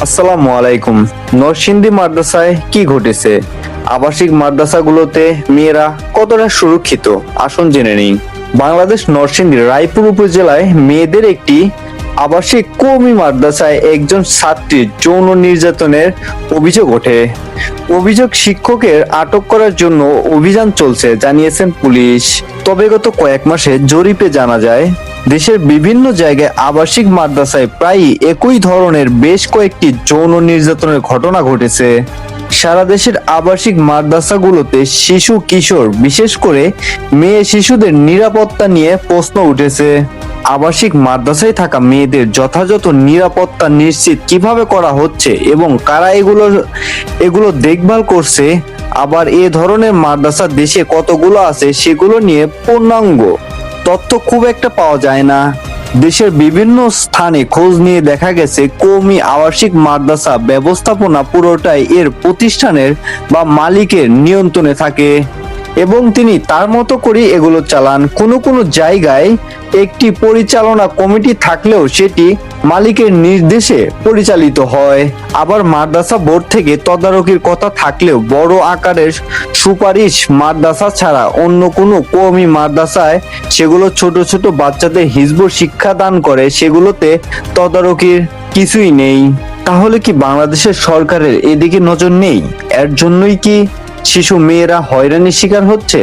আসসালামু আলাইকুম। নরসিংদী মাদ্রাসায় কি ঘটেছে? আবাসিক মাদ্রাসাগুলোতে মেয়েরা কতটা সুরক্ষিত? আসুন জেনে নিই। বাংলাদেশ নরসিংদীর রায়পুর উপজেলায় মেয়েদের একটি আবাসিক কওমি মাদ্রাসায় একজন ছাত্রীর যৌন নির্যাতনের অভিযোগ ওঠে। অভিযোগ শিক্ষকের আটক করার জন্য অভিযান চলছে জানিয়েছেন পুলিশ। তবে গত কয়েক মাসে জরিপে জানা যায় দেশের বিভিন্ন জায়গায় আবাসিক মাদ্রাসায় প্রায় একই ধরনের বেশ কয়েকটি যৌন নির্যাতনের ঘটনা ঘটেছে। সারা দেশের আবাসিক মাদ্রাসাগুলোতে শিশু কিশোর বিশেষ করে মেয়ে শিশুদের নিরাপত্তা নিয়ে প্রশ্ন উঠেছে। আবাসিক মাদ্রাসায় থাকা মেয়েদের যথাযথ নিরাপত্তা নিশ্চিত কিভাবে করা হচ্ছে এবং কারা এগুলো দেখভাল করছে, আবার এ ধরনের মাদ্রাসা দেশে কতগুলো আছে সেগুলো নিয়ে পূর্ণাঙ্গ তথ্য খুব একটা পাওয়া যায় না। দেশের বিভিন্ন স্থানে খোঁজ নিয়ে দেখা গেছে কওমি আবাসিক মাদ্রাসা ব্যবস্থাপনা পুরোটাই এর প্রতিষ্ঠানের বা মালিকের নিয়ন্ত্রণে থাকে এবং তিনি তার মতো করে এগুলো চালান। কোনো কোনো জায়গায় একটি পরিচালনা কমিটি থাকলেও সেটি মালিকের নির্দেশে পরিচালিত হয়। আবার মাদ্রাসা বোর্ড থেকে তদারকির কথা থাকলেও বড় আকারের সুপারিশ মাদ্রাসা ছাড়া অন্য কোনো কওমি মাদ্রাসায় সেগুলো ছোট ছোট বাচ্চাদের হিজবুর শিক্ষা দান করে, সেগুলোতে তদারকির কিছুই নেই। তাহলে কি বাংলাদেশের সরকারের এদিকে নজর নেই? এর জন্যই কি শিশু মেয়েরা হয়রানির শিকার হচ্ছে?